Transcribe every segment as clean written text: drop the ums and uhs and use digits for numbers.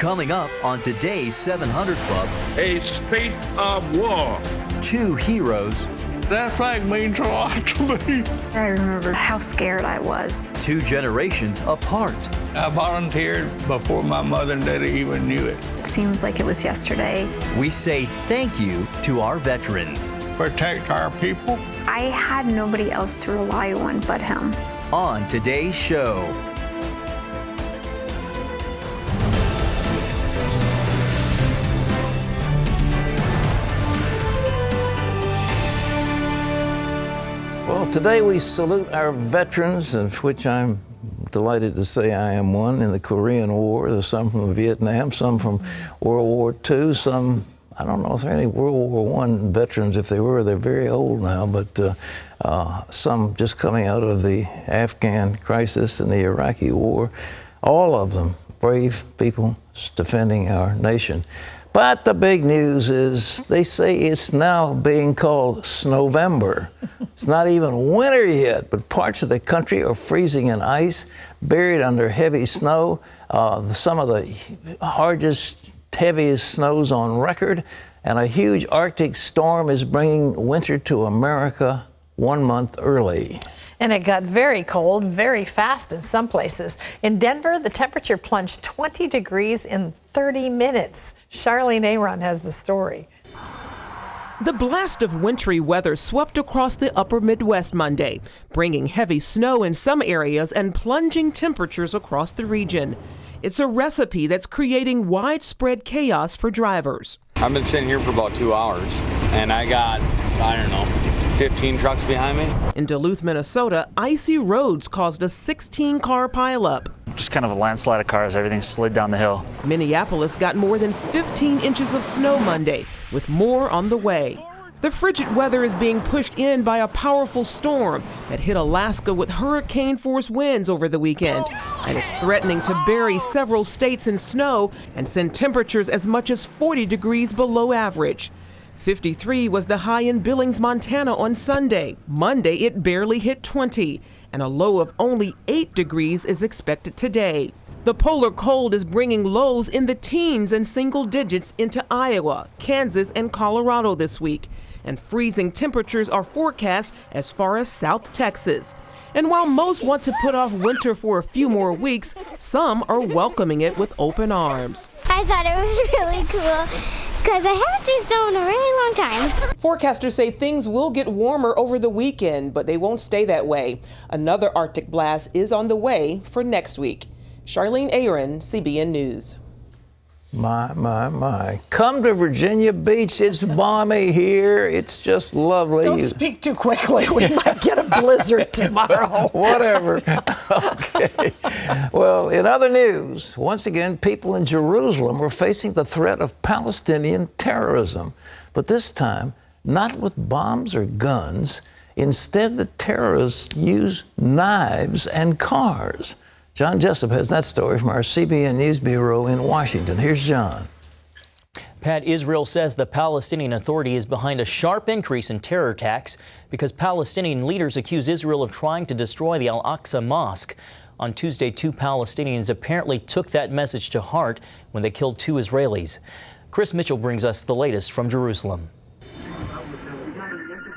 Coming up on today's 700 Club, a state of war. Two heroes. That flag means a lot to me. I remember how scared I was. Two generations apart. I volunteered before my mother and daddy even knew it. It seems like it was yesterday. We say thank you to our veterans. Protect our people. I had nobody else to rely on but him. On today's show. Well, today we salute our veterans, of which I'm delighted to say I am one, in the Korean War. There's some from Vietnam, some from World War II, some, I don't know if there are any World War I veterans. If they were, they're very old now, but some just coming out of the Afghan crisis and the Iraqi war. All of them brave people defending our nation. But the big news is they say it's now being called Snowvember. It's not even winter yet, but parts of the country are freezing in ice, buried under heavy snow. Some of the hardest, heaviest snows on record, and a huge Arctic storm is bringing winter to America 1 month early. And it got very cold very fast in some places. In Denver, the temperature plunged 20 degrees in 30 minutes. Charlene Aaron has the story. The blast of wintry weather swept across the upper Midwest Monday, bringing heavy snow in some areas and plunging temperatures across the region. It's a recipe that's creating widespread chaos for drivers. I've been sitting here for about 2 hours, and I got, 15 trucks behind me. In Duluth, Minnesota, icy roads caused a 16-car pileup. Just kind of a landslide of cars. Everything slid down the hill. Minneapolis got more than 15 inches of snow Monday, with more on the way. The frigid weather is being pushed in by a powerful storm that hit Alaska with hurricane-force winds over the weekend and is threatening to bury several states in snow and send temperatures as much as 40 degrees below average. 53 was the high in Billings, Montana on Sunday. Monday, it barely hit 20, and a low of only 8 degrees is expected today. The polar cold is bringing lows in the teens and single digits into Iowa, Kansas, and Colorado this week, and freezing temperatures are forecast as far as South Texas. And while most want to put off winter for a few more weeks, some are welcoming it with open arms. I thought it was really cool because I haven't seen snow in a really long time. Forecasters say things will get warmer over the weekend, but they won't stay that way. Another Arctic blast is on the way for next week. Charlene Aaron, CBN News. My. Come to Virginia Beach. It's balmy here. It's just lovely. Don't speak too quickly. We might get a blizzard tomorrow. Whatever. Okay. Well, in other news, once again, people in Jerusalem were facing the threat of Palestinian terrorism. But this time, not with bombs or guns. Instead, the terrorists used knives and cars. John Jessup has that story from our CBN News Bureau in Washington. Here's John. Pat, Israel says the Palestinian Authority is behind a sharp increase in terror attacks because Palestinian leaders accuse Israel of trying to destroy the Al-Aqsa Mosque. On Tuesday, 2 Palestinians apparently took that message to heart when they killed 2 Israelis. Chris Mitchell brings us the latest from Jerusalem.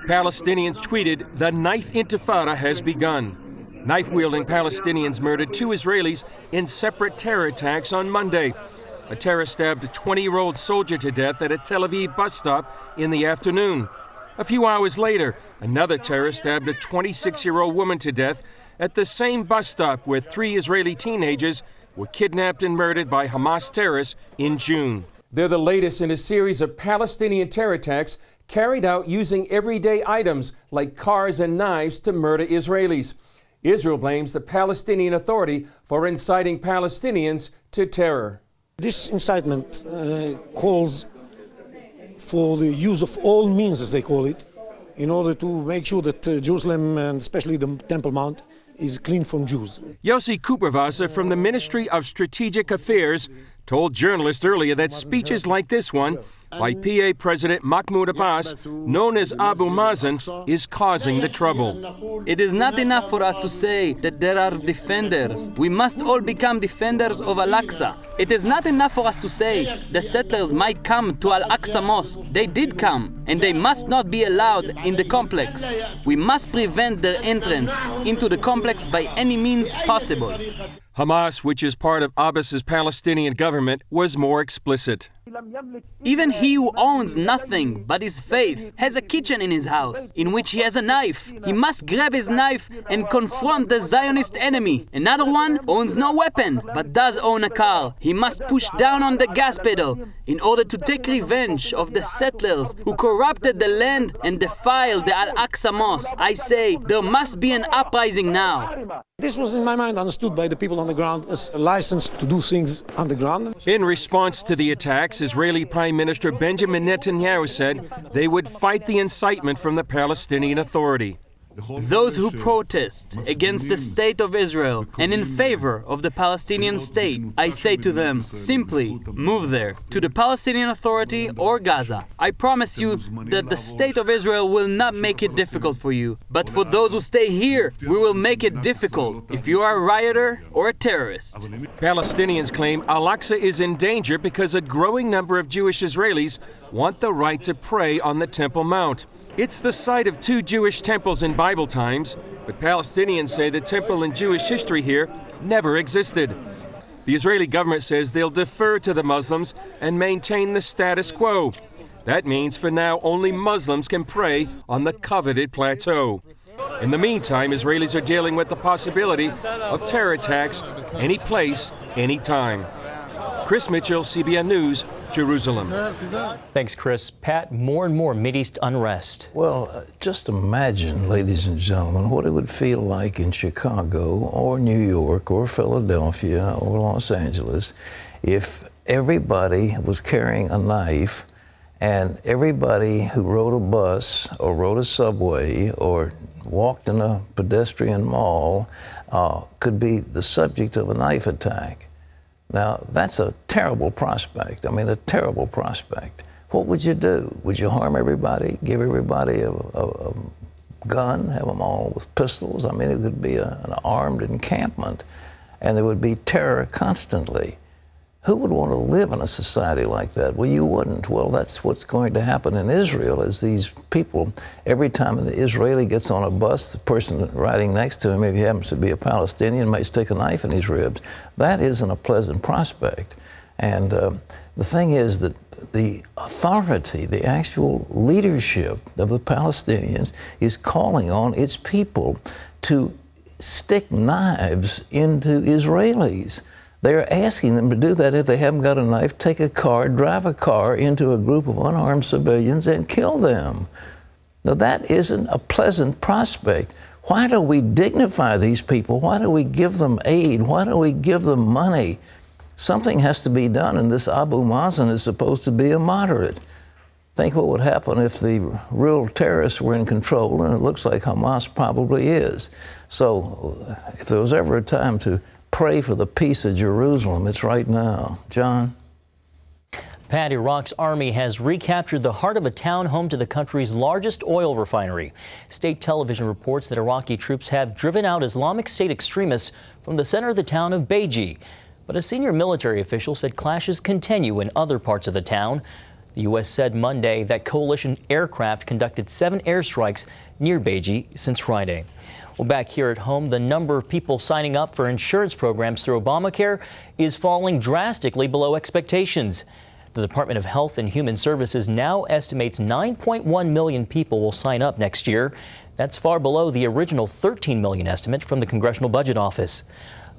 Palestinians tweeted, "The knife intifada has begun." Knife-wielding Palestinians murdered 2 Israelis in separate terror attacks on Monday. A terrorist stabbed a 20-year-old soldier to death at a Tel Aviv bus stop in the afternoon. A few hours later, another terrorist stabbed a 26-year-old woman to death at the same bus stop where 3 Israeli teenagers were kidnapped and murdered by Hamas terrorists in June. They're the latest in a series of Palestinian terror attacks carried out using everyday items like cars and knives to murder Israelis. Israel blames the Palestinian Authority for inciting Palestinians to terror. This incitement calls for the use of all means, as they call it, in order to make sure that Jerusalem, and especially the Temple Mount, is clean from Jews. Yossi Kuperwasser from the Ministry of Strategic Affairs told journalists earlier that speeches like this one why PA President Mahmoud Abbas, known as Abu Mazen, is causing the trouble. It is not enough for us to say that there are defenders. We must all become defenders of Al-Aqsa. It is not enough for us to say the settlers might come to Al-Aqsa Mosque. They did come, and they must not be allowed in the complex. We must prevent their entrance into the complex by any means possible. Hamas, which is part of Abbas's Palestinian government, was more explicit. Even he who owns nothing but his faith has a kitchen in his house in which he has a knife. He must grab his knife and confront the Zionist enemy. Another one owns no weapon but does own a car. He must push down on the gas pedal in order to take revenge of the settlers who corrupted the land and defiled the Al-Aqsa Mosque. I say there must be an uprising now. This was, in my mind, understood by the people on the ground as a license to do things on the ground. In response to the attacks, Israeli Prime Minister Benjamin Netanyahu said they would fight the incitement from the Palestinian Authority. Those who protest against the state of Israel and in favor of the Palestinian state, I say to them, simply move there, to the Palestinian Authority or Gaza. I promise you that the state of Israel will not make it difficult for you. But for those who stay here, we will make it difficult if you are a rioter or a terrorist. Palestinians claim Al-Aqsa is in danger because a growing number of Jewish Israelis want the right to pray on the Temple Mount. It's the site of 2 Jewish temples in Bible times, but Palestinians say the temple in Jewish history here never existed. The Israeli government says they'll defer to the Muslims and maintain the status quo. That means for now only Muslims can pray on the coveted plateau. In the meantime, Israelis are dealing with the possibility of terror attacks any place, any time. Chris Mitchell, CBN News, Jerusalem. Thanks, Chris. Pat, more and more Mideast unrest. Well, just imagine, ladies and gentlemen, what it would feel like in Chicago or New York or Philadelphia or Los Angeles if everybody was carrying a knife and everybody who rode a bus or rode a subway or walked in a pedestrian mall could be the subject of a knife attack. Now, that's a terrible prospect. I mean, a terrible prospect. What would you do? Would you harm everybody, give everybody a gun, have them all with pistols? I mean, it could be an armed encampment, and there would be terror constantly. Who would want to live in a society like that? Well, you wouldn't. Well, that's what's going to happen in Israel is these people, every time an Israeli gets on a bus, the person riding next to him, if he happens to be a Palestinian, might stick a knife in his ribs. That isn't a pleasant prospect. And the thing is that the authority, the actual leadership of the Palestinians is calling on its people to stick knives into Israelis. They're asking them to do that if they haven't got a knife, take a car, drive a car into a group of unarmed civilians and kill them. Now that isn't a pleasant prospect. Why do we dignify these people? Why do we give them aid? Why do we give them money? Something has to be done, and this Abu Mazen is supposed to be a moderate. Think what would happen if the real terrorists were in control, and it looks like Hamas probably is. So if there was ever a time to pray for the peace of Jerusalem, it's right now. John? Pat, Iraq's army has recaptured the heart of a town home to the country's largest oil refinery. State television reports that Iraqi troops have driven out Islamic State extremists from the center of the town of Beji. But a senior military official said clashes continue in other parts of the town. The U.S. said Monday that coalition aircraft conducted 7 airstrikes near Beji since Friday. Well, back here at home, the number of people signing up for insurance programs through Obamacare is falling drastically below expectations. The Department of Health and Human Services now estimates 9.1 million people will sign up next year. That's far below the original 13 million estimate from the Congressional Budget Office.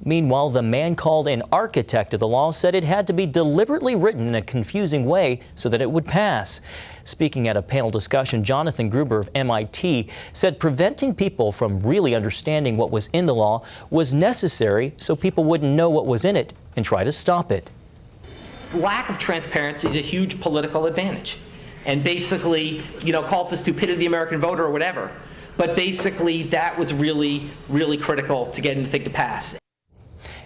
Meanwhile, the man called an architect of the law said it had to be deliberately written in a confusing way so that it would pass. Speaking at a panel discussion, Jonathan Gruber of MIT said preventing people from really understanding what was in the law was necessary so people wouldn't know what was in it and try to stop it. Lack of transparency is a huge political advantage. And basically, call it the stupidity of the American voter or whatever. But basically, that was really, really critical to getting the thing to pass.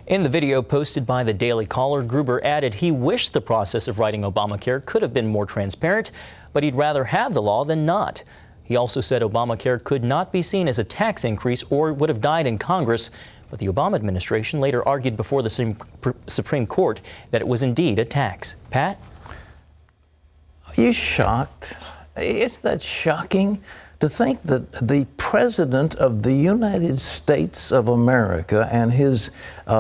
In the video posted by the Daily Caller, Gruber added he wished the process of writing Obamacare could have been more transparent, but he'd rather have the law than not. He also said Obamacare could not be seen as a tax increase or would have died in Congress, but the Obama administration later argued before the Supreme Court that it was indeed a tax. Pat? Are you shocked? Isn't that shocking to think that the President of the United States of America and his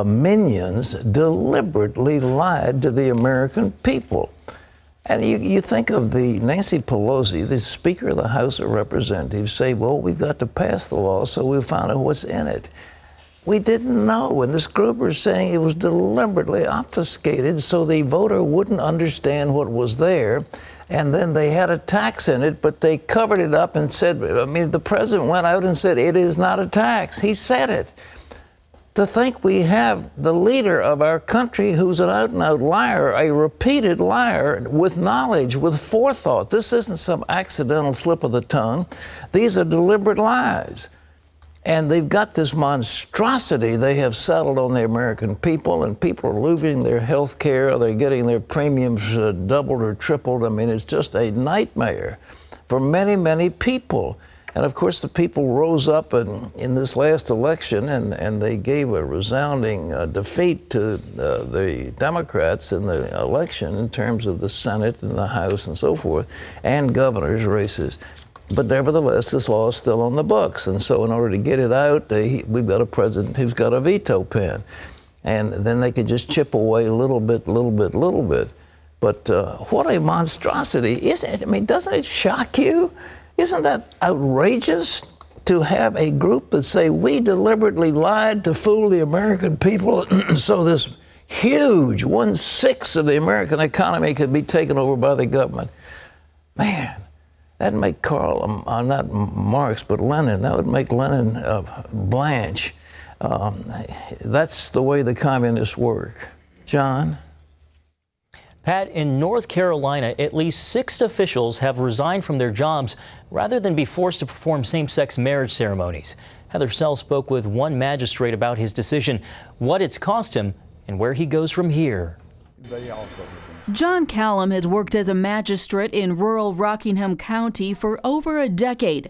minions deliberately lied to the American people? And you think of the Nancy Pelosi, the Speaker of the House of Representatives, say, well, we've got to pass the law, so we'll find out what's in it. We didn't know, and this Gruber is saying it was deliberately obfuscated so the voter wouldn't understand what was there. And then they had a tax in it, but they covered it up and said, I mean, the president went out and said, it is not a tax. He said it. To think we have the leader of our country who's an out-and-out liar, a repeated liar with knowledge, with forethought. This isn't some accidental slip of the tongue. These are deliberate lies. And they've got this monstrosity they have settled on the American people, and people are losing their health care, they're getting their premiums doubled or tripled. I mean, it's just a nightmare for many, many people. And of course, the people rose up in this last election, and they gave a resounding defeat to the Democrats in the election in terms of the Senate and the House and so forth, and governor's races. But nevertheless, this law is still on the books. And so in order to get it out, we've got a president who's got a veto pen. And then they could just chip away a little bit. But what a monstrosity. Isn't it? I mean, doesn't it shock you? Isn't that outrageous to have a group that say, we deliberately lied to fool the American people so this huge 1/6 of the American economy could be taken over by the government? Man. That'd make Karl, not Marx, but Lenin. That would make Lenin blanch. That's the way the communists work. John? Pat, in North Carolina, at least 6 officials have resigned from their jobs rather than be forced to perform same-sex marriage ceremonies. Heather Sell spoke with one magistrate about his decision, what it's cost him, and where he goes from here. John Callum has worked as a magistrate in rural Rockingham County for over a decade.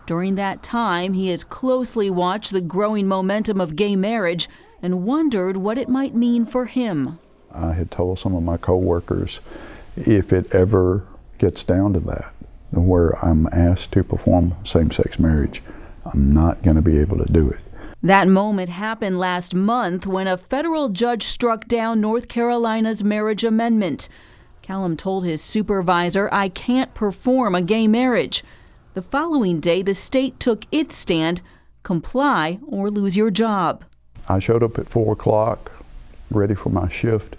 During that time, he has closely watched the growing momentum of gay marriage and wondered what it might mean for him. I had told some of my co-workers, if it ever gets down to that, where I'm asked to perform same-sex marriage, I'm not going to be able to do it. That moment happened last month when a federal judge struck down North Carolina's marriage amendment. Callum told his supervisor, I can't perform a gay marriage. The following day, the state took its stand, comply or lose your job. I showed up at 4 o'clock, ready for my shift.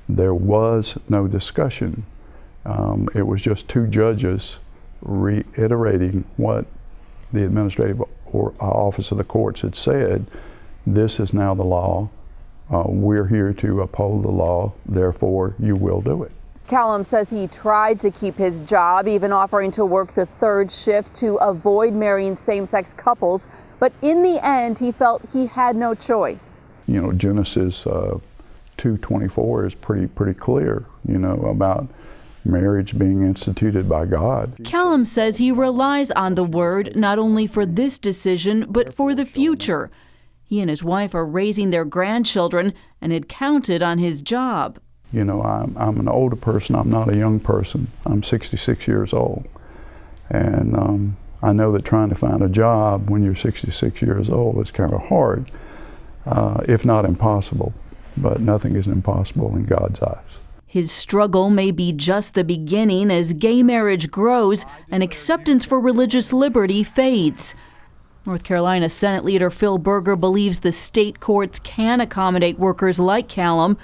There was no discussion. It was just 2 judges reiterating what the administrative office of the courts had said. This is now the law. We're here to uphold the law, therefore you will do it. Callum says he tried to keep his job, even offering to work the 3rd shift to avoid marrying same-sex couples, but in the end he felt he had no choice. You know, Genesis 2:24 is pretty clear, you know, about marriage being instituted by God. Callum says he relies on the word not only for this decision, but for the future. He and his wife are raising their grandchildren and had counted on his job. You know, I'm an older person. I'm not a young person. I'm 66 years old. And I know that trying to find a job when you're 66 years old is kind of hard, if not impossible. But nothing is impossible in God's eyes. His struggle may be just the beginning as gay marriage grows and acceptance for religious liberty fades. North Carolina Senate Leader Phil Berger believes the state courts can accommodate workers like Callum.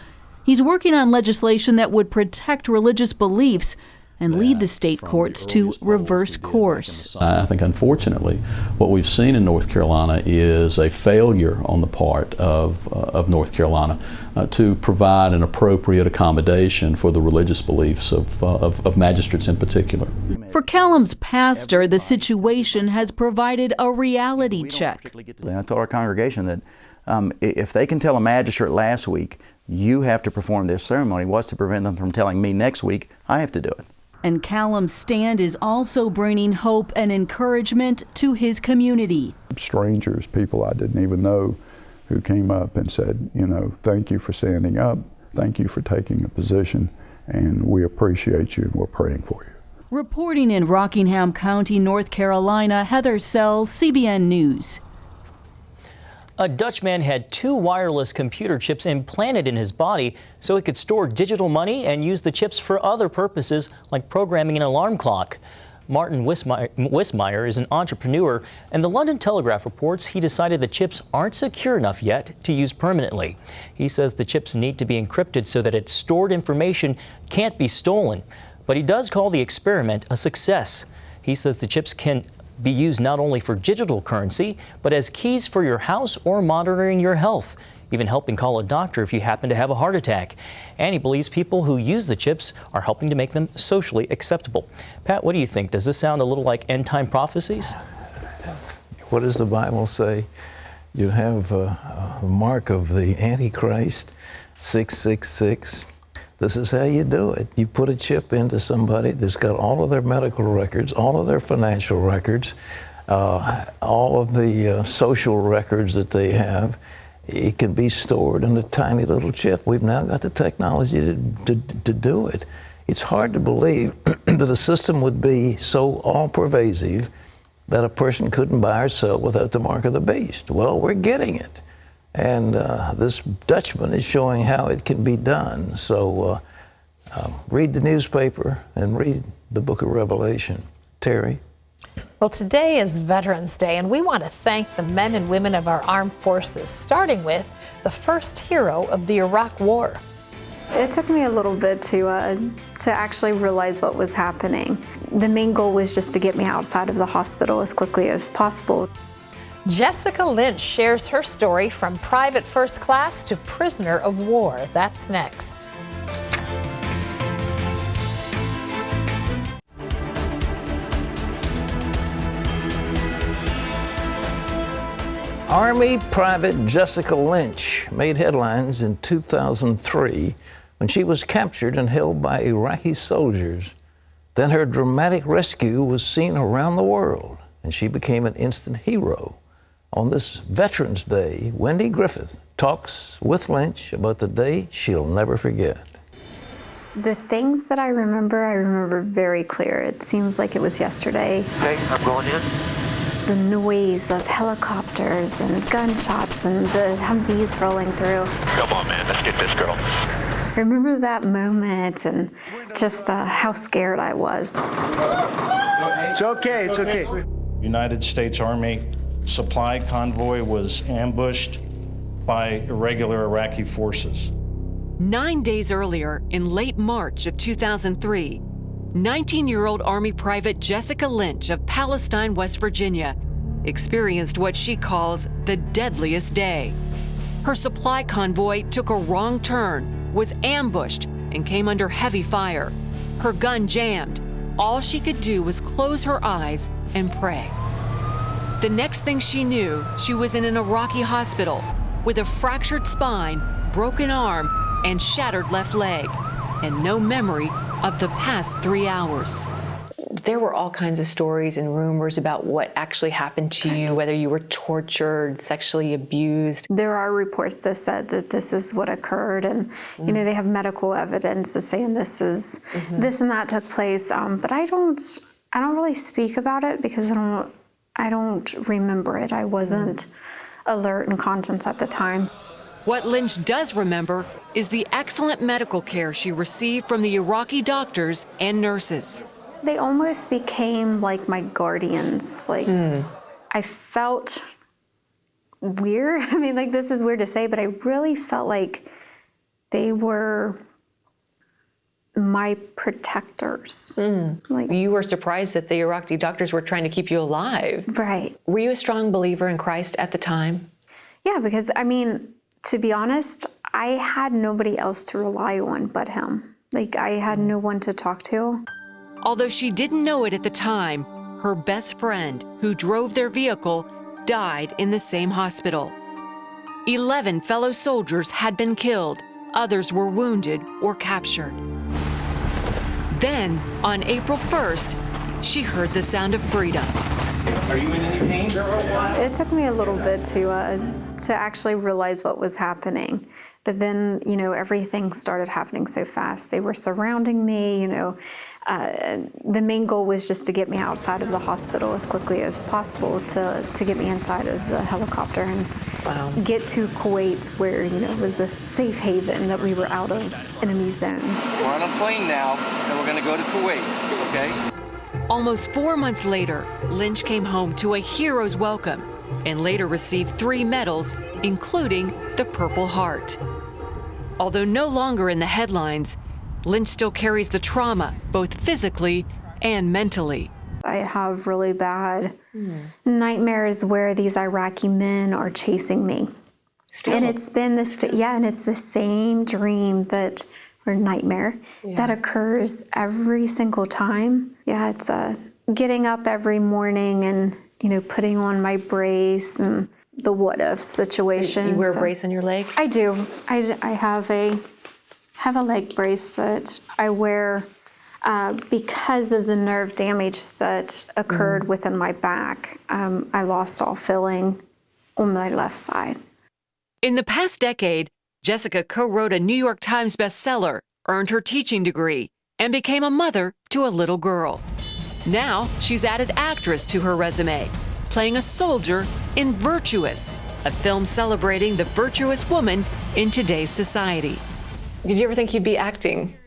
He's working on legislation that would protect religious beliefs and lead the state courts to reverse course. I think, unfortunately, what we've seen in North Carolina is a failure on the part of North Carolina to provide an appropriate accommodation for the religious beliefs of magistrates in particular. For Callum's pastor, the situation has provided a reality check. I told our congregation that If they can tell a magistrate last week, you have to perform this ceremony, what's to prevent them from telling me next week I have to do it? And Callum's stand is also bringing hope and encouragement to his community. Strangers, people I didn't even know, who came up and said, you know, thank you for standing up, thank you for taking a position, and we appreciate you and we're praying for you. Reporting in Rockingham County, North Carolina, Heather Sells, CBN News. A Dutch man had 2 wireless computer chips implanted in his body so he could store digital money and use the chips for other purposes like programming an alarm clock. Martin Wismeyer is an entrepreneur, and the London Telegraph reports he decided the chips aren't secure enough yet to use permanently. He says the chips need to be encrypted so that its stored information can't be stolen. But he does call the experiment a success. He says the chips can be used not only for digital currency, but as keys for your house or monitoring your health, even helping call a doctor if you happen to have a heart attack. And he believes people who use the chips are helping to make them socially acceptable. Pat, what do you think? Does this sound a little like end-time prophecies? What does the Bible say? You have a mark of the Antichrist, 666. This is how you do it. You put a chip into somebody that's got all of their medical records, all of their financial records, all of the social records that they have. It can be stored in a tiny little chip. We've now got the technology to do it. It's hard to believe that a system would be so all-pervasive that a person couldn't buy or sell without the mark of the beast. Well, we're getting it. And this Dutchman is showing how it can be done. So read the newspaper and read the book of Revelation. Terry? Well, today is Veterans Day, and we want to thank the men and women of our armed forces, starting with the first hero of the Iraq War. It took me a little bit to actually realize what was happening. The main goal was just to get me outside of the hospital as quickly as possible. Jessica Lynch shares her story from private first class to prisoner of war. That's next. Army Private Jessica Lynch made headlines in 2003 when she was captured and held by Iraqi soldiers. Then her dramatic rescue was seen around the world, and she became an instant hero. On this Veterans Day, Wendy Griffith talks with Lynch about the day she'll never forget. The things that I remember very clear. It seems like it was yesterday. Okay, I'm going in. The noise of helicopters and gunshots and the Humvees rolling through. Come on, man, let's get this girl. I remember that moment and just how scared I was. It's okay, it's okay. United States Army supply convoy was ambushed by irregular Iraqi forces. 9 days earlier, in late March of 2003, 19-year-old Army Private Jessica Lynch of Palestine, West Virginia, experienced what she calls the deadliest day. Her supply convoy took a wrong turn, was ambushed, and came under heavy fire. Her gun jammed. All she could do was close her eyes and pray. The next thing she knew, she was in an Iraqi hospital with a fractured spine, broken arm, and shattered left leg, and no memory of the past 3 hours. There were all kinds of stories and rumors about what actually happened to you, whether you were tortured, sexually abused. There are reports that said that this is what occurred, and you know, they have medical evidence of saying this is this and that took place. But I don't really speak about it because I don't remember it. I wasn't alert and conscious at the time. What Lynch does remember is the excellent medical care she received from the Iraqi doctors and nurses. They almost became like my guardians. Like, I felt weird. I mean, like, this is weird to say, but I really felt like they were my protectors. Like, you were surprised that the Iraqi doctors were trying to keep you alive. Right. Were you a strong believer in Christ at the time? Yeah, because, I mean, to be honest, I had nobody else to rely on but him. Like, I had no one to talk to. Although she didn't know it at the time, her best friend, who drove their vehicle, died in the same hospital. 11 fellow soldiers had been killed. Others were wounded or captured. Then, on April 1st, she heard the sound of freedom. Are you in any pain? It took me a little bit to actually realize what was happening. But then, everything started happening so fast. They were surrounding me, The main goal was just to get me outside of the hospital as quickly as possible to get me inside of the helicopter and get to Kuwait where, it was a safe haven that we were out of enemy zone. We're on a plane now, and we're going to go to Kuwait, okay? Almost 4 months later, Lynch came home to a hero's welcome and later received 3 medals, including the Purple Heart. Although no longer in the headlines, Lynch still carries the trauma, both physically and mentally. I have really bad nightmares where these Iraqi men are chasing me. Still? And it's been and it's the same dream or nightmare that occurs every single time. Yeah, it's getting up every morning and, putting on my brace and the what if situation. So you wear a brace on your leg? I do. I have a leg brace that I wear because of the nerve damage that occurred within my back. I lost all feeling on my left side. In the past decade, Jessica co-wrote a New York Times bestseller, earned her teaching degree, and became a mother to a little girl. Now, she's added actress to her resume, playing a soldier in Virtuous, a film celebrating the virtuous woman in today's society. Did you ever think you'd be acting?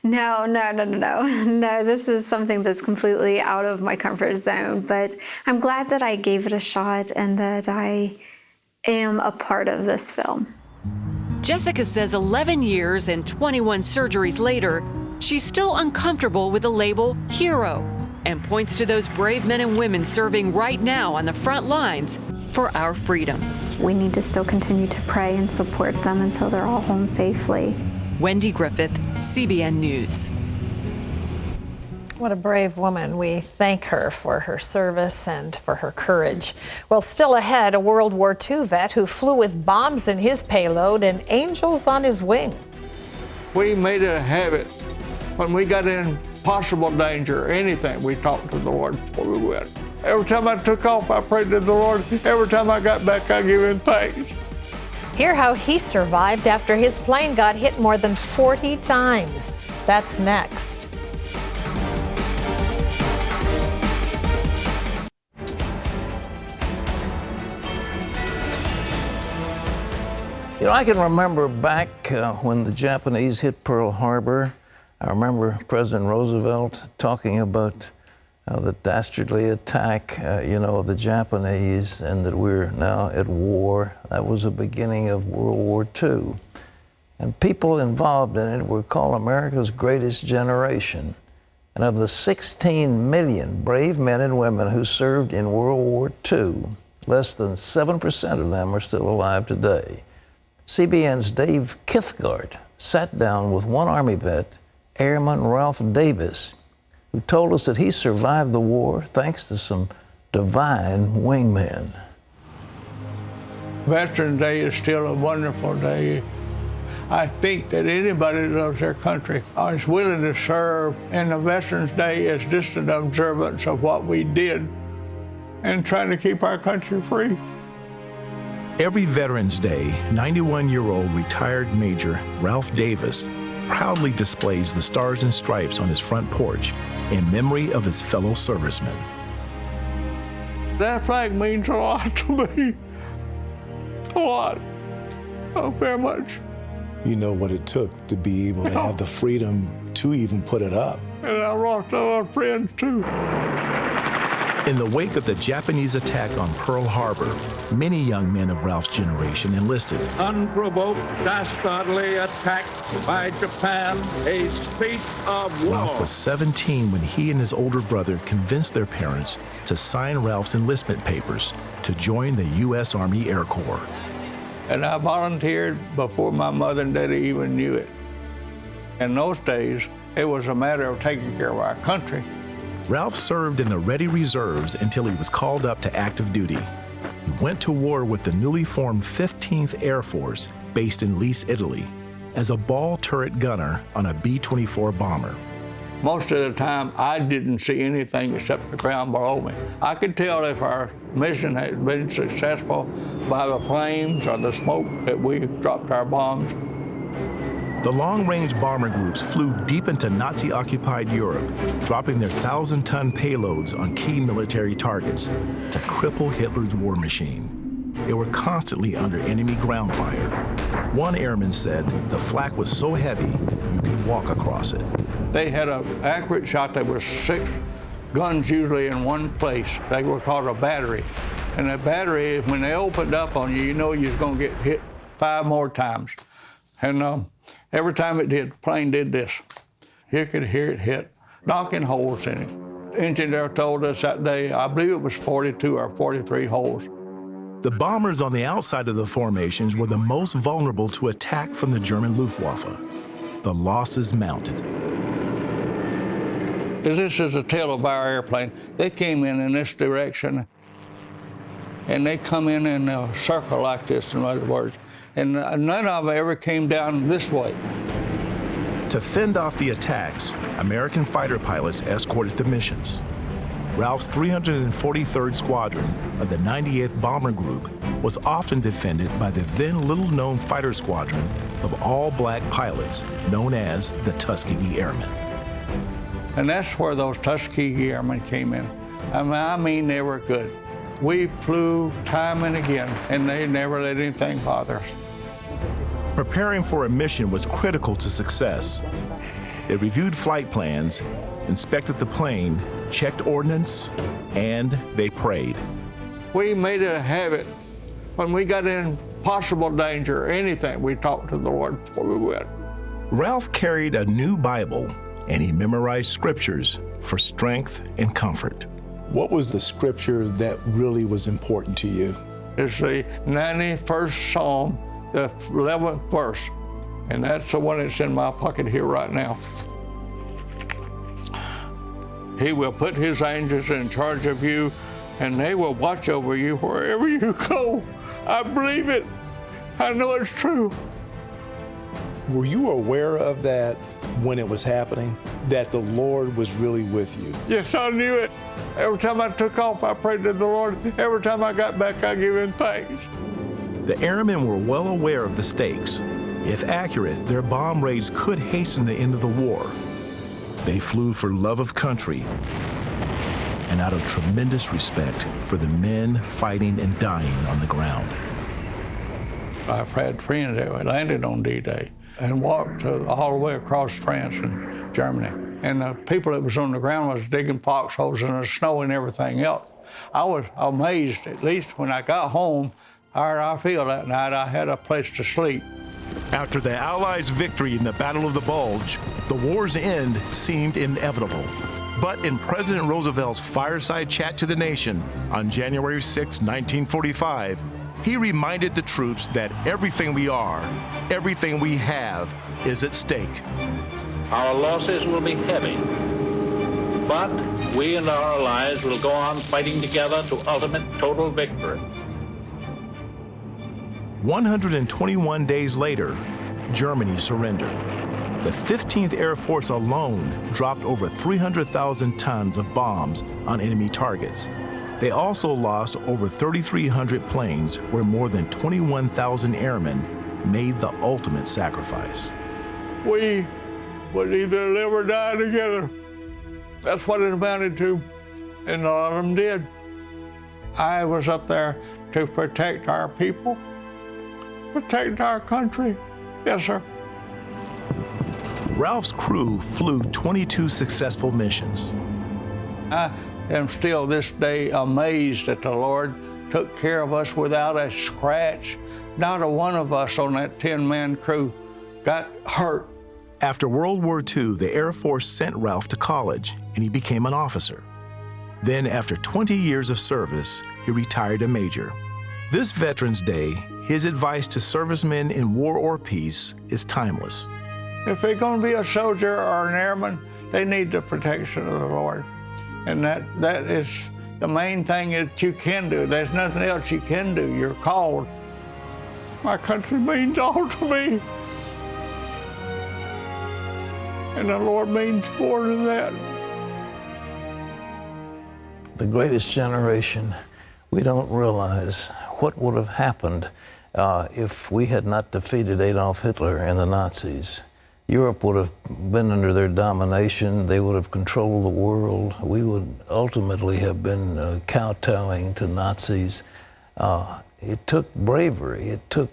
No. No, this is something that's completely out of my comfort zone, but I'm glad that I gave it a shot and that I am a part of this film. Jessica says 11 years and 21 surgeries later, she's still uncomfortable with the label hero and points to those brave men and women serving right now on the front lines for our freedom. We need to still continue to pray and support them until they're all home safely. Wendy Griffith, CBN News. What a brave woman. We thank her for her service and for her courage. Well, still ahead, a World War II vet who flew with bombs in his payload and angels on his wing. We made it a habit. When we got in possible danger or anything, we talked to the Lord before we went. Every time I took off, I prayed to the Lord. Every time I got back, I gave him thanks. Hear how he survived after his plane got hit more than 40 times. That's next. I can remember back when the Japanese hit Pearl Harbor. I remember President Roosevelt talking about the dastardly attack, of the Japanese, and that we're now at war. That was the beginning of World War II. And people involved in it were called America's greatest generation. And of the 16 million brave men and women who served in World War II, less than 7% of them are still alive today. CBN's Dave Kithgard sat down with one Army vet, Airman Ralph Davis, who told us that he survived the war thanks to some divine wingmen. Veterans Day is still a wonderful day. I think that anybody that loves their country is willing to serve, and the Veterans Day is just an observance of what we did and trying to keep our country free. Every Veterans Day, 91-year-old retired Major Ralph Davis proudly displays the Stars and Stripes on his front porch in memory of his fellow servicemen. That flag means a lot to me. A lot. Oh, very much. You know what it took to be able to have the freedom to even put it up. And I lost a lot of friends, too. In the wake of the Japanese attack on Pearl Harbor, many young men of Ralph's generation enlisted. Unprovoked, dastardly attack by Japan, a state of war. Ralph was 17 when he and his older brother convinced their parents to sign Ralph's enlistment papers to join the U.S. Army Air Corps. And I volunteered before my mother and daddy even knew it. In those days, it was a matter of taking care of our country. Ralph served in the Ready Reserves until he was called up to active duty. He went to war with the newly formed 15th Air Force, based in Lecce, Italy, as a ball turret gunner on a B-24 bomber. Most of the time, I didn't see anything except the ground below me. I could tell if our mission had been successful by the flames or the smoke that we dropped our bombs. The long-range bomber groups flew deep into Nazi-occupied Europe, dropping their 1,000-ton payloads on key military targets to cripple Hitler's war machine. They were constantly under enemy ground fire. One airman said the flak was so heavy you could walk across it. They had an accurate shot. There were 6 guns usually in one place. They were called a battery. And a battery, when they opened up on you, you know you was going to get hit 5 more times. And every time it did, the plane did this. You could hear it hit, knocking holes in it. The engineer told us that day, I believe it was 42 or 43 holes. The bombers on the outside of the formations were the most vulnerable to attack from the German Luftwaffe. The losses mounted. This is the tail of our airplane. They came in this direction, and they come in a circle like this, in other words. And none of them ever came down this way. To fend off the attacks, American fighter pilots escorted the missions. Ralph's 343rd Squadron of the 98th Bomber Group was often defended by the then little-known fighter squadron of all-black pilots known as the Tuskegee Airmen. And that's where those Tuskegee Airmen came in. I mean, they were good. We flew time and again, and they never let anything bother us. Preparing for a mission was critical to success. They reviewed flight plans, inspected the plane, checked ordnance, and they prayed. We made it a habit. When we got in possible danger or anything, we talked to the Lord before we went. Ralph carried a new Bible, and he memorized scriptures for strength and comfort. What was the scripture that really was important to you? It's the 91st Psalm, the 11th verse. And that's the one that's in my pocket here right now. He will put his angels in charge of you, and they will watch over you wherever you go. I believe it. I know it's true. Were you aware of that when it was happening, that the Lord was really with you? Yes, I knew it. Every time I took off, I prayed to the Lord. Every time I got back, I gave him thanks. The airmen were well aware of the stakes. If accurate, their bomb raids could hasten the end of the war. They flew for love of country and out of tremendous respect for the men fighting and dying on the ground. I've had friends that landed on D-Day and walked all the way across France and Germany. And the people that was on the ground was digging foxholes in the snow and everything else. I was amazed, at least when I got home, how I feel that night, I had a place to sleep. After the Allies' victory in the Battle of the Bulge, the war's end seemed inevitable. But in President Roosevelt's fireside chat to the nation on January 6, 1945, he reminded the troops that everything we are, everything we have, is at stake. Our losses will be heavy, but we and our allies will go on fighting together to ultimate total victory. 121 days later, Germany surrendered. The 15th Air Force alone dropped over 300,000 tons of bombs on enemy targets. They also lost over 3,300 planes where more than 21,000 airmen made the ultimate sacrifice. We would either live or die together. That's what it amounted to, and a lot of them did. I was up there to protect our people, protect our country. Yes, sir. Ralph's crew flew 22 successful missions. I am still this day amazed that the Lord took care of us without a scratch. Not a one of us on that 10-man crew got hurt. After World War II, the Air Force sent Ralph to college, and he became an officer. Then, after 20 years of service, he retired a major. This Veterans Day, his advice to servicemen in war or peace is timeless. If they're going to be a soldier or an airman, they need the protection of the Lord. And that's the main thing that you can do. There's nothing else you can do. You're called. My country means all to me. And the Lord means more than that. The greatest generation, we don't realize what would have happened if we had not defeated Adolf Hitler and the Nazis. Europe would have been under their domination. They would have controlled the world. We would ultimately have been kowtowing to Nazis. It took bravery. It took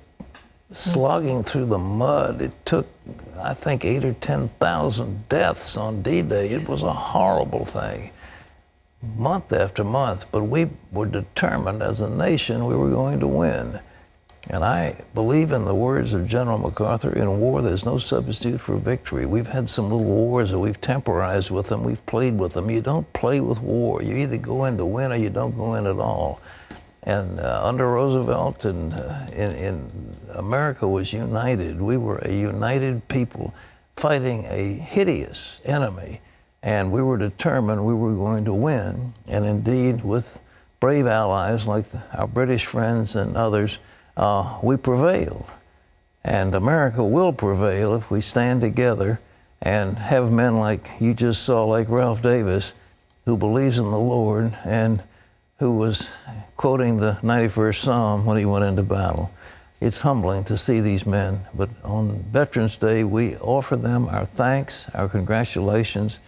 slogging through the mud. It took, I think, 8,000 or 10,000 deaths on D-Day. It was a horrible thing, month after month. But we were determined as a nation we were going to win. And I believe in the words of General MacArthur, in war there's no substitute for victory. We've had some little wars that we've temporized with them, we've played with them. You don't play with war. You either go in to win or you don't go in at all. And under Roosevelt, in America was united. We were a united people fighting a hideous enemy. And we were determined we were going to win. And indeed, with brave allies like our British friends and others, we prevailed. And America will prevail if we stand together and have men like you just saw, like Ralph Davis, who believes in the Lord and who was quoting the 91st Psalm when he went into battle. It's humbling to see these men, but on Veterans Day, we offer them our thanks, our congratulations,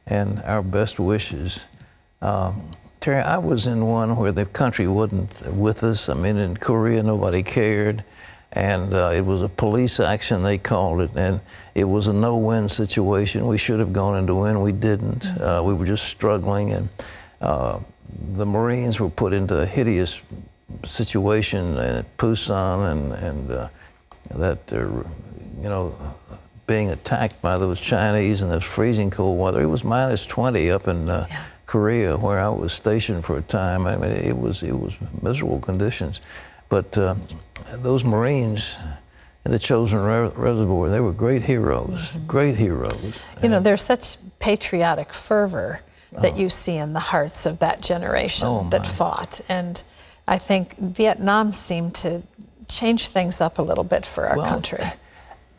and our best wishes. Terry, I was in one where the country wasn't with us. I mean, in Korea, nobody cared. And it was a police action, they called it. And it was a no-win situation. We should have gone into win. We didn't. We were just struggling. And the Marines were put into a hideous situation at Busan and being attacked by those Chinese in this freezing cold weather. It was minus 20 up in Korea, where I was stationed for a time. I mean, it was miserable conditions. But those Marines in the Chosin Reservoir, they were great heroes, great heroes. You know, there's such patriotic fervor that you see in the hearts of that generation that fought. And I think Vietnam seemed to change things up a little bit for our country.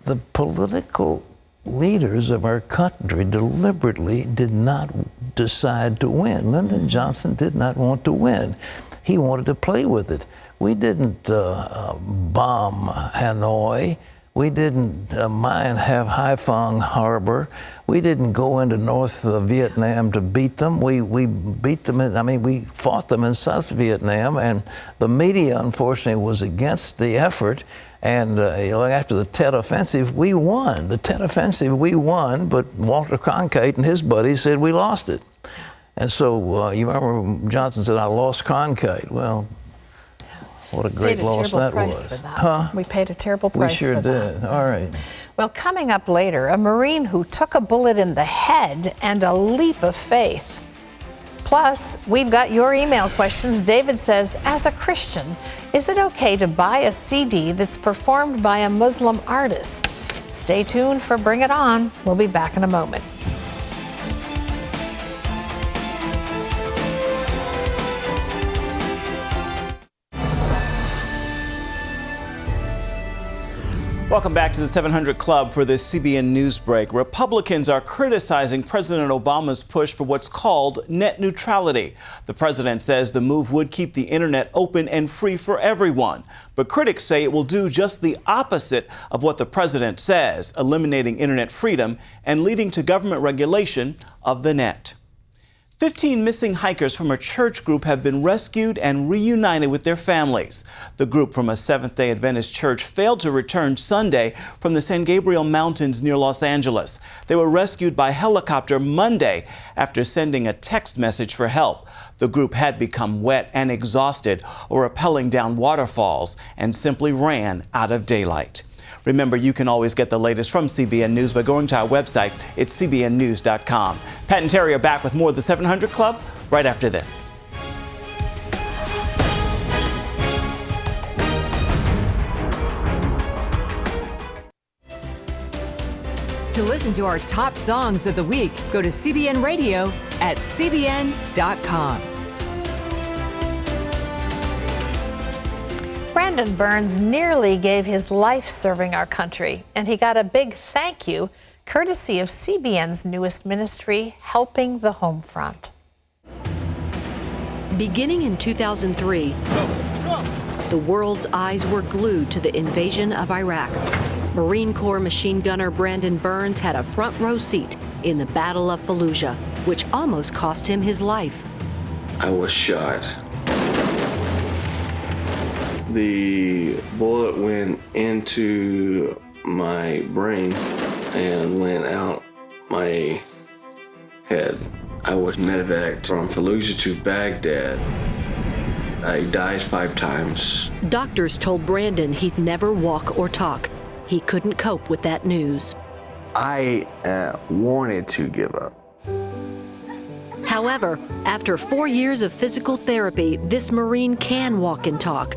The political leaders of our country deliberately did not decide to win. Lyndon Johnson did not want to win. He wanted to play with it. We didn't bomb Hanoi. We didn't mine Haiphong Harbor. We didn't go into North Vietnam to beat them. We beat them, we fought them in South Vietnam, and the media, unfortunately, was against the effort. And after the Tet Offensive, we won. The Tet Offensive, we won, but Walter Cronkite and his buddies said we lost it. And so you remember Johnson said, I lost Cronkite. Well, what a great loss that was. For that. We paid a terrible price for that. We sure did. All right. Well, coming up later, a Marine who took a bullet in the head and a leap of faith. Plus, we've got your email questions. David says, as a Christian, is it okay to buy a CD that's performed by a Muslim artist? Stay tuned for Bring It On. We'll be back in a moment. Welcome back to the 700 Club for this CBN News Break. Republicans are criticizing President Obama's push for what's called net neutrality. The president says the move would keep the internet open and free for everyone. But critics say it will do just the opposite of what the president says, eliminating internet freedom and leading to government regulation of the net. 15 missing hikers from a church group have been rescued and reunited with their families. The group from a Seventh-day Adventist church failed to return Sunday from the San Gabriel Mountains near Los Angeles. They were rescued by helicopter Monday after sending a text message for help. The group had become wet and exhausted while rappelling down waterfalls and simply ran out of daylight. Remember, you can always get the latest from CBN News by going to our website. It's cbnnews.com. Pat and Terry are back with more of the 700 Club right after this. To listen to our top songs of the week, go to CBN Radio at cbn.com. Brandon Burns nearly gave his life serving our country, and he got a big thank you courtesy of CBN's newest ministry, Helping the Home Front. Beginning in 2003, the world's eyes were glued to the invasion of Iraq. Marine Corps machine gunner Brandon Burns had a front row seat in the Battle of Fallujah, which almost cost him his life. I was shot. The bullet went into my brain and went out my head. I was medevaced from Fallujah to Baghdad. I died 5 times. Doctors told Brandon he'd never walk or talk. He couldn't cope with that news. I wanted to give up. However, after 4 years of physical therapy, this Marine can walk and talk.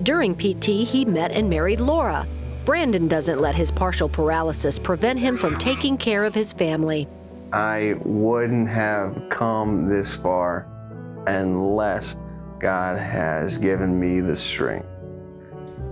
During PT, he met and married Laura. Brandon doesn't let his partial paralysis prevent him from taking care of his family. I wouldn't have come this far unless God has given me the strength.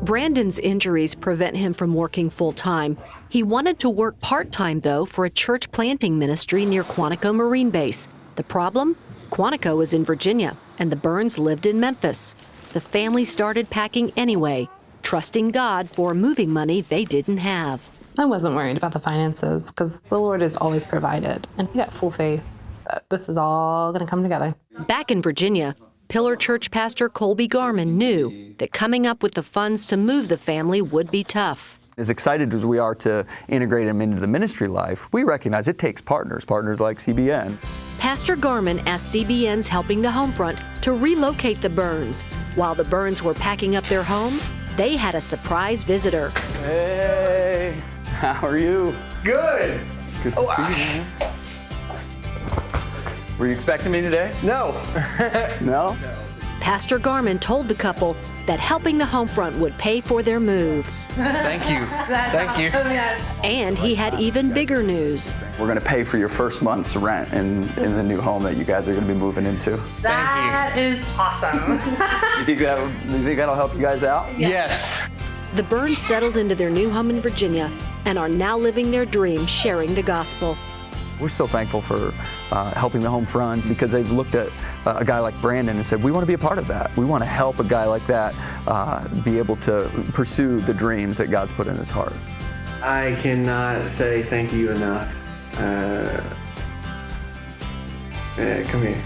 Brandon's injuries prevent him from working full-time. He wanted to work part-time, though, for a church planting ministry near Quantico Marine Base. The problem? Quantico is in Virginia, and the Burns lived in Memphis. The family started packing anyway, trusting God for moving money they didn't have. I wasn't worried about the finances because the Lord has always provided, and we got full faith that this is all going to come together. Back in Virginia, Pillar Church pastor Colby Garman knew that coming up with the funds to move the family would be tough. As excited as we are to integrate them into the ministry life, we recognize it takes partners like CBN. Pastor Garman asked CBN's Helping the Home Front to relocate the Burns. While the Burns were packing up their home, they had a surprise visitor. Hey, how are you? Good. Good to see you, man. Were you expecting me today? No. No? Pastor Garman told the couple that Helping the Home Front would pay for their moves. Thank you. Thank you. And he had even bigger news. We're going to pay for your first month's rent in the new home that you guys are going to be moving into. That is awesome. You think that'll help you guys out? Yes. The Burns settled into their new home in Virginia and are now living their dream, sharing the gospel. We're so thankful for Helping the Home Front because they've looked at a guy like Brandon and said, we want to be a part of that. We want to help a guy like that be able to pursue the dreams that God's put in his heart. I cannot say thank you enough. Come here.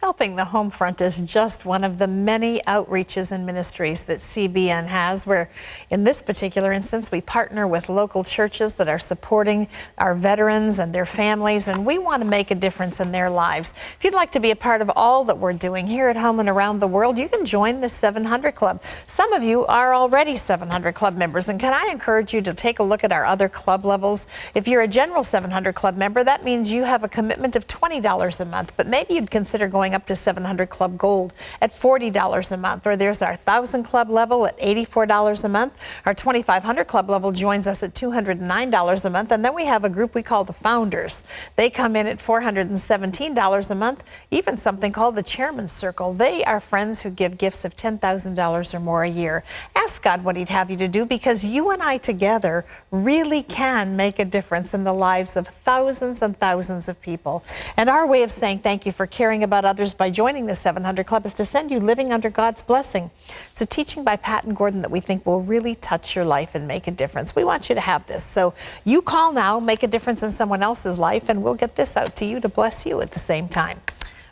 Helping the Home Front is just one of the many outreaches and ministries that CBN has, where in this particular instance, we partner with local churches that are supporting our veterans and their families, and we want to make a difference in their lives. If you'd like to be a part of all that we're doing here at home and around the world, you can join the 700 Club. Some of you are already 700 Club members, and can I encourage you to take a look at our other club levels? If you're a general 700 Club member, that means you have a commitment of $20 a month, but maybe you'd consider going up to 700 Club Gold at $40 a month, or there's our 1,000 Club level at $84 a month. Our 2,500 Club level joins us at $209 a month, and then we have a group we call the Founders. They come in at $417 a month, even something called the Chairman's Circle. They are friends who give gifts of $10,000 or more a year. Ask God what He'd have you to do, because you and I together really can make a difference in the lives of thousands and thousands of people. And our way of saying thank you for caring about others by joining the 700 Club is to send you Living Under God's Blessing. It's a teaching by Pat and Gordon that we think will really touch your life and make a difference. We want you to have this. So you call now, make a difference in someone else's life, and we'll get this out to you to bless you at the same time.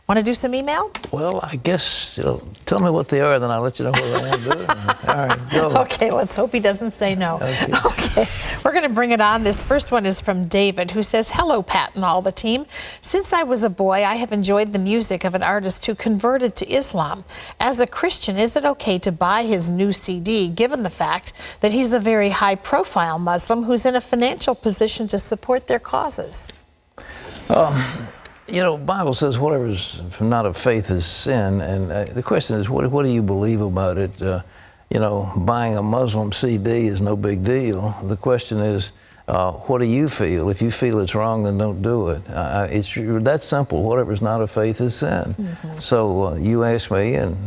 Want to do some email? Well, I guess tell me what they are, then I'll let you know what I want to do. All right, go. Okay, let's hope he doesn't say no. Okay, we're going to bring it on. This first one is from David, who says, hello, Pat and all the team. Since I was a boy, I have enjoyed the music of an artist who converted to Islam. As a Christian, is it okay to buy his new CD, given the fact that he's a very high-profile Muslim who's in a financial position to support their causes? You know, the Bible says whatever is not of faith is sin, and the question is, what do you believe about it? You know, buying a Muslim CD is no big deal. The question is, What do you feel? If you feel it's wrong, then don't do it. It's that simple. Whatever's not of faith is sin. So you ask me, and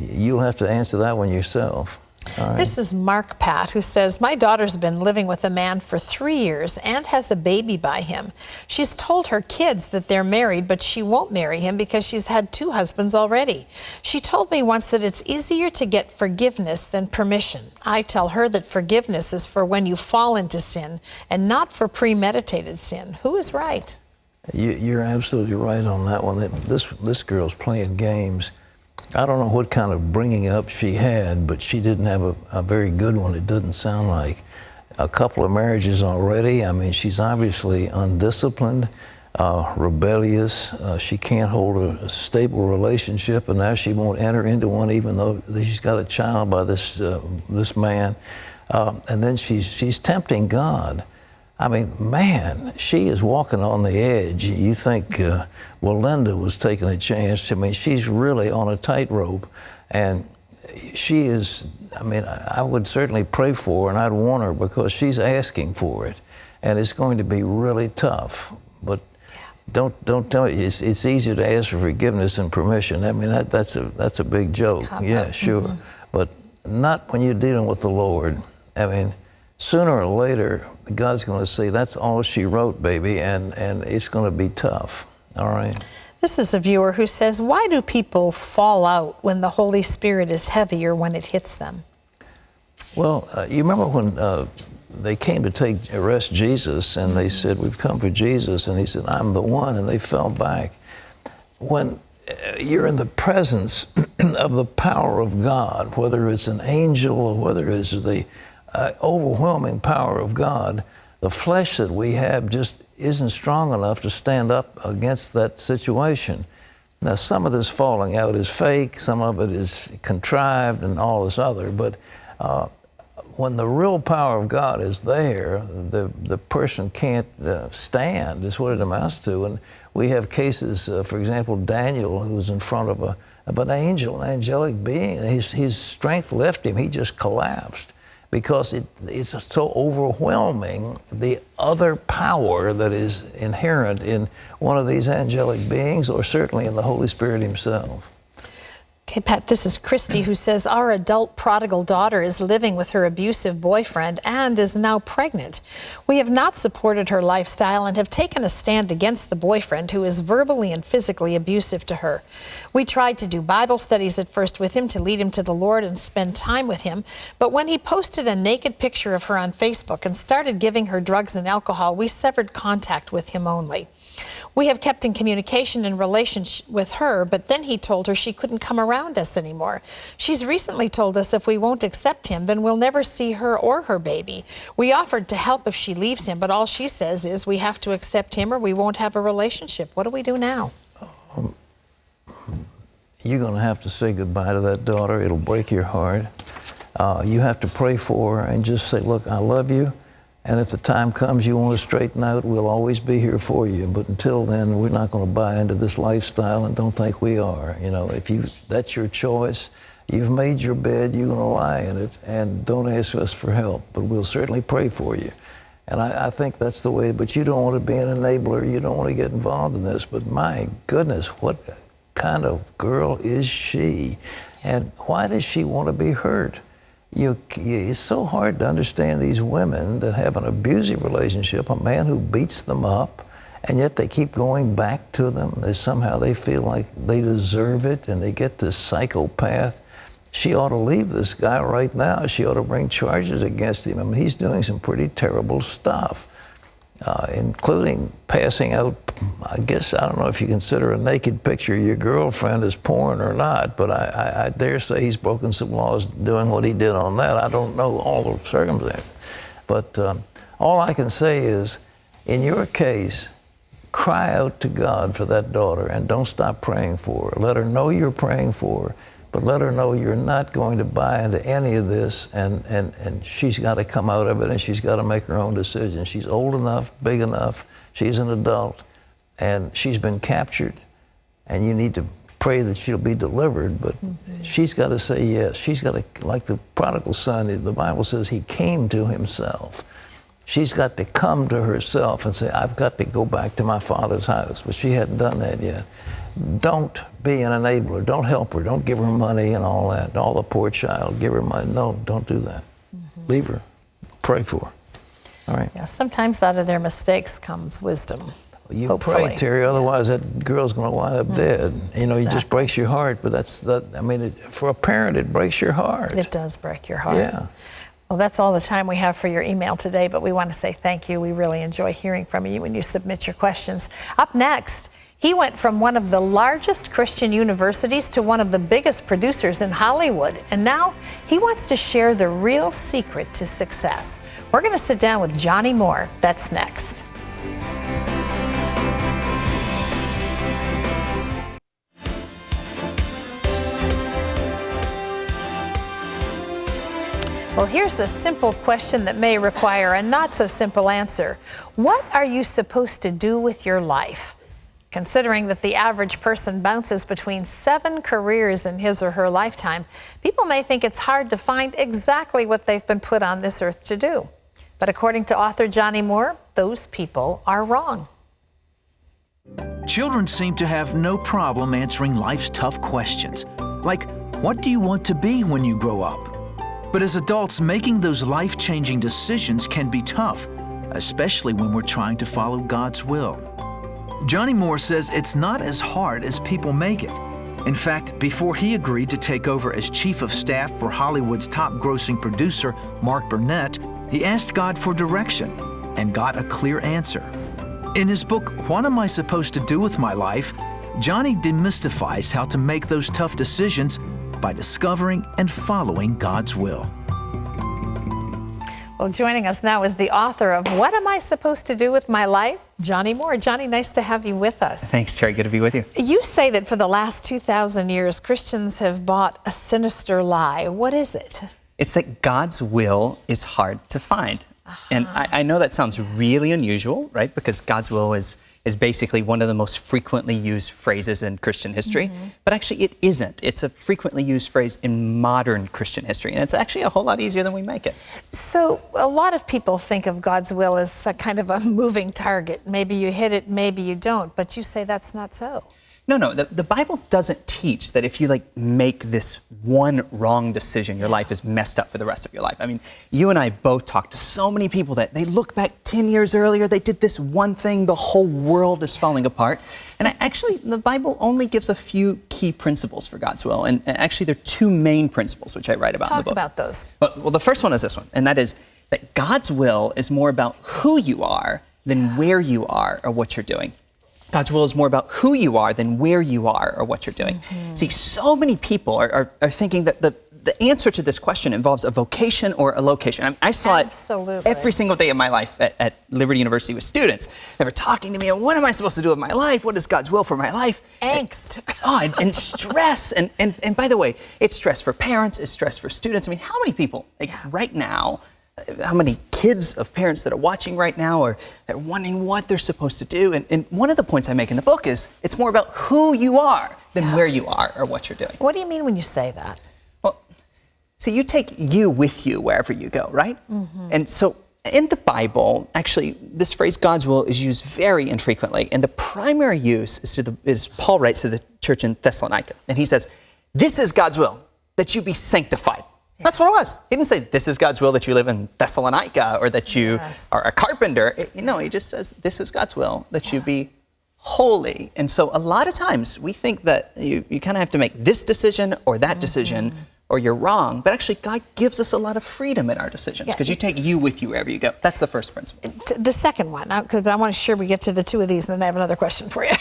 you'll have to answer that one yourself. All right. This is Mark Pat, who says, my daughter's been living with a man for 3 years and has a baby by him. She's told her kids that they're married, but she won't marry him because she's had 2 husbands already. She told me once that it's easier to get forgiveness than permission. I tell her that forgiveness is for when you fall into sin and not for premeditated sin. Who is right? You're absolutely right on that one. This girl's playing games. I don't know what kind of bringing up she had, but she didn't have a very good one, it doesn't sound like. A couple of marriages already. I mean, she's obviously undisciplined, rebellious. She can't hold a stable relationship, and now she won't enter into one even though she's got a child by this man. And then she's tempting God. I mean, man, she is walking on the edge. You think, well, Linda was taking a chance. I mean, she's really on a tightrope. And she is, I mean, I would certainly pray for her, and I'd warn her because she's asking for it. And it's going to be really tough. But don't tell me, it's easier to ask for forgiveness than permission. I mean, that's a big joke. Yeah, sure. But not when you're dealing with the Lord. I mean, sooner or later, God's going to say, that's all she wrote, baby, and it's going to be tough, all right? This is a viewer who says, why do people fall out when the Holy Spirit is heavy or when it hits them? Well, you remember when they came to arrest Jesus, and they said, we've come for Jesus, and he said, I'm the one, and they fell back. When you're in the presence of the power of God, whether it's an angel or whether it's the overwhelming power of God, the flesh that we have just isn't strong enough to stand up against that situation. Now, some of this falling out is fake, some of it is contrived and all this other, but when the real power of God is there, the person can't stand, is what it amounts to. And we have cases, for example, Daniel, who was in front of an angel, an angelic being, and his strength left him, he just collapsed. Because it's so overwhelming, the other power that is inherent in one of these angelic beings, or certainly in the Holy Spirit himself. Okay, Pat, this is Christy, who says, our adult prodigal daughter is living with her abusive boyfriend and is now pregnant. We have not supported her lifestyle and have taken a stand against the boyfriend who is verbally and physically abusive to her. We tried to do Bible studies at first with him to lead him to the Lord and spend time with him, but when he posted a naked picture of her on Facebook and started giving her drugs and alcohol, we severed contact with him only. We have kept in communication and relationship with her, but then he told her she couldn't come around us anymore. She's recently told us if we won't accept him, then we'll never see her or her baby. We offered to help if she leaves him, but all she says is we have to accept him or we won't have a relationship. What do we do now? You're going to have to say goodbye to that daughter. It'll break your heart. You have to pray for her and just say, look, I love you. And if the time comes you want to straighten out, we'll always be here for you. But until then, we're not going to buy into this lifestyle, and don't think we are. You know, that's your choice. You've made your bed, you're going to lie in it, and don't ask us for help. But we'll certainly pray for you. And I think that's the way, but you don't want to be an enabler. You don't want to get involved in this. But my goodness, what kind of girl is she? And why does she want to be hurt? It's so hard to understand these women that have an abusive relationship, a man who beats them up, and yet they keep going back to them. Somehow they feel like they deserve it, and they get this psychopath. She ought to leave this guy right now. She ought to bring charges against him. I mean, he's doing some pretty terrible stuff, including passing out, I guess, I don't know if you consider a naked picture of your girlfriend as porn or not, but I dare say he's broken some laws doing what he did on that. I don't know all the circumstances. But all I can say is, in your case, cry out to God for that daughter and don't stop praying for her. Let her know you're praying for her, but let her know you're not going to buy into any of this, and she's got to come out of it, and she's got to make her own decision. She's old enough, big enough, she's an adult, and she's been captured, and you need to pray that she'll be delivered, but she's got to say yes. She's got to, like the prodigal son, the Bible says he came to himself. She's got to come to herself and say, I've got to go back to my father's house. But she hadn't done that yet. Don't be an enabler. Don't help her. Don't give her money and all that. All the poor child, give her money. No, don't do that. Leave her. Pray for her. All right. Yeah, sometimes out of their mistakes comes wisdom. You hopefully. pray, Terry, otherwise that girl's going to wind up dead. You know, it just breaks your heart, but for a parent, it breaks your heart. It does break your heart. Yeah. Well, that's all the time we have for your email today, but we want to say thank you. We really enjoy hearing from you when you submit your questions. Up next, he went from one of the largest Christian universities to one of the biggest producers in Hollywood, and now he wants to share the real secret to success. We're going to sit down with Johnnie Moore. That's next. Well, here's a simple question that may require a not so simple answer. What are you supposed to do with your life? Considering that the average person bounces between 7 careers in his or her lifetime, people may think it's hard to find exactly what they've been put on this earth to do. But according to author Johnnie Moore, those people are wrong. Children seem to have no problem answering life's tough questions, like, what do you want to be when you grow up? But as adults, making those life-changing decisions can be tough, especially when we're trying to follow God's will. Johnnie Moore says it's not as hard as people make it. In fact, before he agreed to take over as chief of staff for Hollywood's top-grossing producer, Mark Burnett, he asked God for direction and got a clear answer. In his book, What Am I Supposed to Do with My Life?, Johnnie demystifies how to make those tough decisions by discovering and following God's will. Well, joining us now is the author of What Am I Supposed to Do with My Life? Johnnie Moore. Johnnie, nice to have you with us. Thanks, Terry. Good to be with you. You say that for the last 2,000 years, Christians have bought a sinister lie. What is it? It's that God's will is hard to find. And I know that sounds really unusual, right? Because God's will is basically one of the most frequently used phrases in Christian history. But actually it isn't. It's a frequently used phrase in modern Christian history. And it's actually a whole lot easier than we make it. So a lot of people think of God's will as a kind of a moving target. Maybe you hit it, maybe you don't. But you say that's not so. No, the Bible doesn't teach that if you make this one wrong decision, your life is messed up for the rest of your life. I mean, you and I both talk to so many people that they look back 10 years earlier, they did this one thing, the whole world is falling apart. And actually, the Bible only gives a few key principles for God's will. And actually, there are 2 main principles, which I write about in the book. Talk about those. Well, the first one is this one, and that is that God's will is more about who you are than where you are or what you're doing. God's will is more about who you are than where you are or what you're doing. See, so many people are thinking that the answer to this question involves a vocation or a location. I saw it every single day of my life at Liberty University with students. They were talking to me, what am I supposed to do with my life? What is God's will for my life? Angst. And stress. And by the way, it's stress for parents, it's stress for students. I mean, how many people, right now, how many kids of parents that are watching right now are wondering what they're supposed to do? And one of the points I make in the book is it's more about who you are than where you are or what you're doing. What do you mean when you say that? Well, see, you take you with you wherever you go, right? And so in the Bible, actually, this phrase God's will is used very infrequently. And the primary use is Paul writes to the church in Thessalonica. And he says, this is God's will, that you be sanctified. That's what it was. He didn't say, this is God's will that you live in Thessalonica or that you are a carpenter. He just says, this is God's will that you be holy. And so a lot of times we think that you kind of have to make this decision or that decision or you're wrong. But actually, God gives us a lot of freedom in our decisions because you take you with you wherever you go. That's the first principle. The second one, because I want to sure we get to the 2 of these, and then I have another question for you.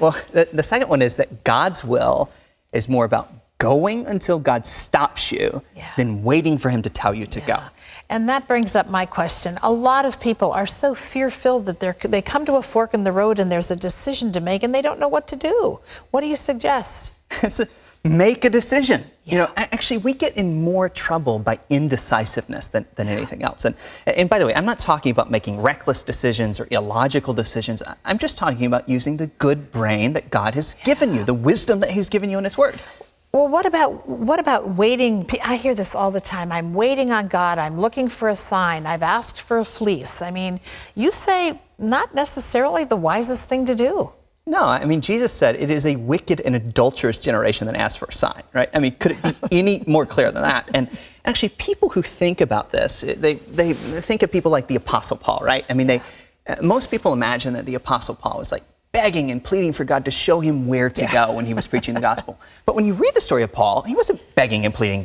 Well, the second one is that God's will is more about going until God stops you than waiting for him to tell you to go. And that brings up my question. A lot of people are so fear-filled that they come to a fork in the road and there's a decision to make and they don't know what to do. What do you suggest? Make a decision. Actually, we get in more trouble by indecisiveness than anything else. And by the way, I'm not talking about making reckless decisions or illogical decisions. I'm just talking about using the good brain that God has given you, the wisdom that he's given you in his word. Well, what about waiting? I hear this all the time. I'm waiting on God. I'm looking for a sign. I've asked for a fleece. I mean, you say not necessarily the wisest thing to do. No, I mean, Jesus said it is a wicked and adulterous generation that asks for a sign, right? I mean, could it be any more clear than that? And actually, people who think about this, they think of people like the Apostle Paul, right? I mean, most people imagine that the Apostle Paul was like begging and pleading for God to show him where to go when he was preaching the gospel. But when you read the story of Paul, he wasn't begging and pleading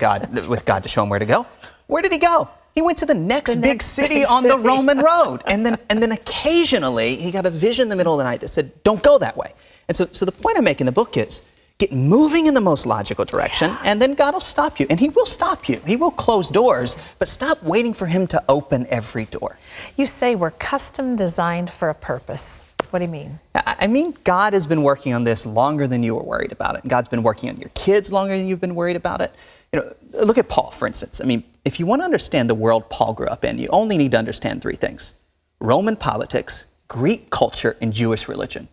with God to show him where to go. Where did he go? He went to the next big city on the Roman road. And then occasionally he got a vision in the middle of the night that said, don't go that way. And so the point I make in the book is, get moving in the most logical direction, and then God will stop you. And he will stop you. He will close doors, but stop waiting for him to open every door. You say we're custom designed for a purpose. What do you mean? I mean, God has been working on this longer than you were worried about it. God's been working on your kids longer than you've been worried about it. You know, look at Paul, for instance. I mean, if you want to understand the world Paul grew up in, you only need to understand three things: Roman politics, Greek culture, and Jewish religion.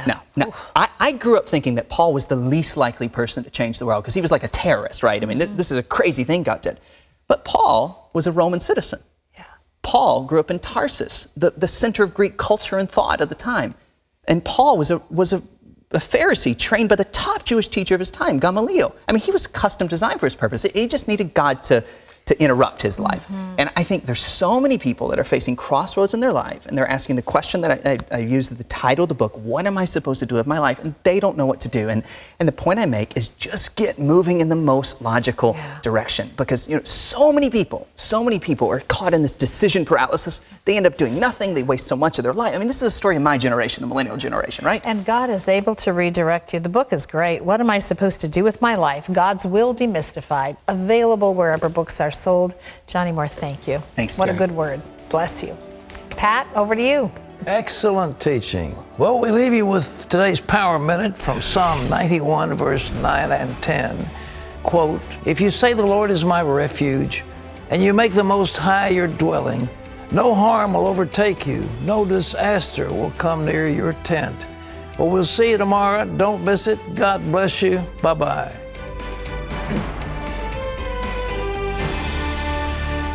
Now, I grew up thinking that Paul was the least likely person to change the world because he was like a terrorist, right? I mean, this is a crazy thing God did. But Paul was a Roman citizen. Paul grew up in Tarsus, the center of Greek culture and thought at the time. And Paul was a Pharisee trained by the top Jewish teacher of his time, Gamaliel. I mean, he was custom designed for his purpose. He just needed God to interrupt his life. And I think there's so many people that are facing crossroads in their life, and they're asking the question that I used at the title of the book: what am I supposed to do with my life? And they don't know what to do. And the point I make is just get moving in the most logical direction, because so many people are caught in this decision paralysis. They end up doing nothing. They waste so much of their life. I mean, this is a story of my generation, the millennial generation, right? And God is able to redirect you. The book is great. What am I supposed to do with my life? God's Will Demystified. Available wherever books are sold. Johnnie Moore, thank you. Thanks, What Terry. a good word. Bless you. Pat, over to you. Excellent teaching. Well, we leave you with today's Power Minute from Psalm 91, verse 9 and 10. Quote, "If you say the Lord is my refuge, and you make the Most High your dwelling, no harm will overtake you, no disaster will come near your tent." Well, we'll see you tomorrow. Don't miss it. God bless you. Bye-bye.